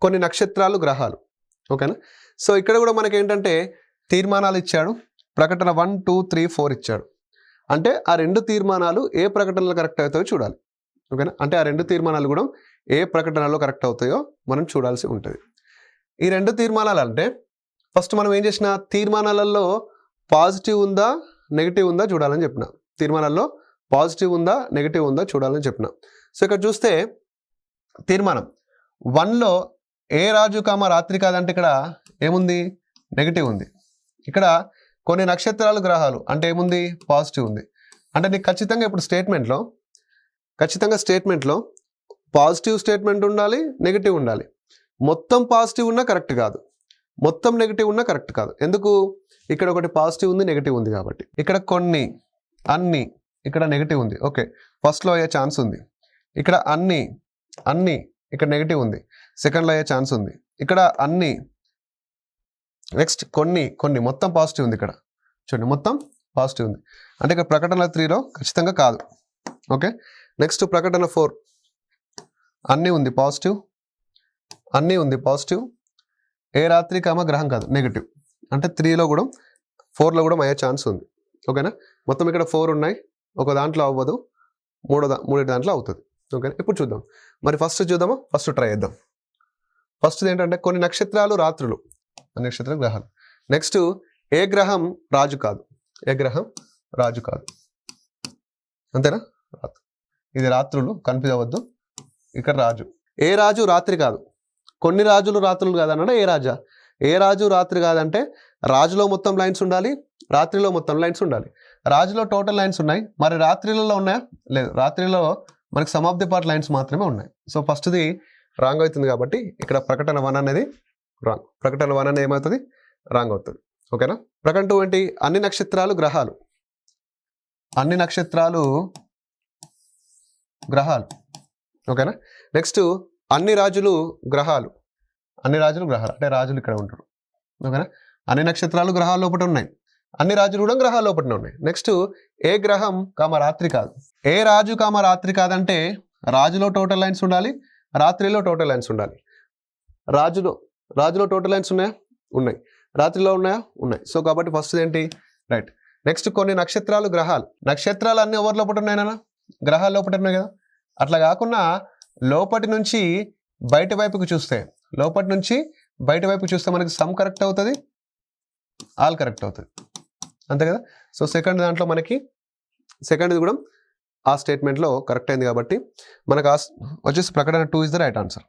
కొన్ని నక్షత్రాలు గ్రహాలు. ఓకేనా? సో ఇక్కడ కూడా మనకి ఏంటంటే తీర్మానాలు ఇచ్చాడు. ప్రకటన 1, 2, 3, 4 ఇచ్చాడు. అంటే ఆ 2 తీర్మానాలు ఏ ప్రకటనలో కరెక్ట్ అవుతాయో చూడాలి. ఓకేనా? అంటే ఆ 2 తీర్మానాలు కూడా ఏ ప్రకటనలో కరెక్ట్ అవుతాయో మనం చూడాల్సి ఉంటుంది. ఈ 2 తీర్మానాలు అంటే ఫస్ట్ మనం ఏం చేసిన తీర్మానాలలో పాజిటివ్ ఉందా నెగిటివ్ ఉందా చూడాలని చెప్పిన. తీర్మానాల్లో పాజిటివ్ ఉందా నెగిటివ్ ఉందా చూడాలని చెప్పిన. సో ఇక్కడ చూస్తే తీర్మానం 1లో ఏ రాజు రాత్రి కాదంటే ఇక్కడ ఏముంది? నెగిటివ్ ఉంది. ఇక్కడ కొన్ని నక్షత్రాలు గ్రహాలు అంటే ఏముంది? పాజిటివ్ ఉంది. అంటే నీకు ఖచ్చితంగా ఇప్పుడు స్టేట్మెంట్లో పాజిటివ్ స్టేట్మెంట్ ఉండాలి, నెగిటివ్ ఉండాలి. మొత్తం పాజిటివ్ ఉన్నా కరెక్ట్ కాదు, మొత్తం నెగిటివ్ ఉన్నా కరెక్ట్ కాదు. ఎందుకు? ఇక్కడ ఒకటి పాజిటివ్ ఉంది, నెగిటివ్ ఉంది కాబట్టి. ఇక్కడ కొన్ని అన్ని ఇక్కడ నెగిటివ్ ఉంది. ఓకే, ఫస్ట్లో అయ్యే ఛాన్స్ ఉంది. ఇక్కడ అన్ని ఇక్కడ నెగిటివ్ ఉంది, సెకండ్లో అయ్యే ఛాన్స్ ఉంది. ఇక్కడ అన్ని నెక్స్ట్ కొన్ని మొత్తం పాజిటివ్ ఉంది. ఇక్కడ చూడండి మొత్తం పాజిటివ్ ఉంది. అంటే ఇక్కడ ప్రకటన 3లో ఖచ్చితంగా కాదు. ఓకే, నెక్స్ట్ ప్రకటన 4 అన్నీ ఉంది పాజిటివ్, అన్నీ ఉంది పాజిటివ్. ఏ రాత్రి గ్రహం కాదు నెగిటివ్. అంటే 3లో కూడా 4లో కూడా అయ్యే ఛాన్స్ ఉంది. ఓకేనా? మొత్తం ఇక్కడ 4 ఉన్నాయి, ఒక దాంట్లో అవ్వదు, మూడు దాంట్లో అవుతుంది. ఓకే, ఇప్పుడు చూద్దాం. మరి ఫస్ట్ చూద్దామా? ఫస్ట్ ట్రై చేద్దాం. ఫస్ట్ ఏంటంటే కొన్ని నక్షత్రాలు రాత్రులు, నక్షత్ర గ్రహాలు. నెక్స్ట్ ఏ గ్రహం రాజు కాదు, ఏ గ్రహం రాజు కాదు. అంతేనా? ఇది రాత్రులు, కన్ఫ్యూజ్ అవ్వద్దు. ఇక్కడ రాజు, ఏ రాజు రాత్రి కాదు. కొన్ని రాజులు రాత్రులు కాదన్నాడు. ఏ రాజు రాత్రి కాదంటే రాజులో మొత్తం లైన్స్ ఉండాలి, రాత్రిలో మొత్తం లైన్స్ ఉండాలి. రాజులో టోటల్ లైన్స్ ఉన్నాయి, మరి రాత్రిలో ఉన్నాయా? లేదు, రాత్రిలో మనకి some of the part lines మాత్రమే ఉన్నాయి. సో ఫస్ట్ది రాంగ్ అవుతుంది కాబట్టి ఇక్కడ ప్రకటన 1 అనేది రాంగ్. ప్రకటన 1 అనేది ఏమవుతుంది? రాంగ్ అవుతుంది. ఓకేనా? ప్రకటన 2 ఏంటి? అన్ని నక్షత్రాలు గ్రహాలు, అన్ని నక్షత్రాలు గ్రహాలు. ఓకేనా? నెక్స్ట్ అన్ని రాజులు గ్రహాలు, అన్ని రాజులు గ్రహాలు అంటే రాజులు ఇక్కడ ఉంటారు. ఓకేనా? అన్ని నక్షత్రాలు గ్రహాల లోపల ఉన్నాయి, అన్ని రాజులు కూడా గ్రహాల లోపల ఉన్నాయి. నెక్స్ట్ ఏ గ్రహం రాత్రి కాదు. ఏ రాజు రాత్రి కాదంటే రాజులో టోటల్ లైన్స్ ఉండాలి, రాత్రిలో టోటల్ లైన్స్ ఉండాలి. రాజులో టోటల్ లైన్స్ ఉన్నాయా? ఉన్నాయి. రాత్రిలో ఉన్నాయా? ఉన్నాయి. సో కాబట్టి ఫస్ట్ ఏంటి? రైట్. నెక్స్ట్ కొన్ని నక్షత్రాలు గ్రహాలు. నక్షత్రాలు అన్ని ఎవరి లోపల ఉన్నాయన్నా? గ్రహాల లోపల ఉన్నాయి కదా. అట్లా కాకుండా లోపటి నుంచి బయట వైపుకు చూస్తే, మనకి సమ్ కరెక్ట్ అవుతుంది, ఆల్ కరెక్ట్ అవుతుంది. అంతే కదా. సో సెకండ్ దాంట్లో మనకి సెకండ్ది కూడా ఆ స్టేట్మెంట్లో కరెక్ట్ అయింది కాబట్టి మనకు వచ్చేసి ప్రకటన 2 ఇస్ ద రైట్ ఆన్సర్.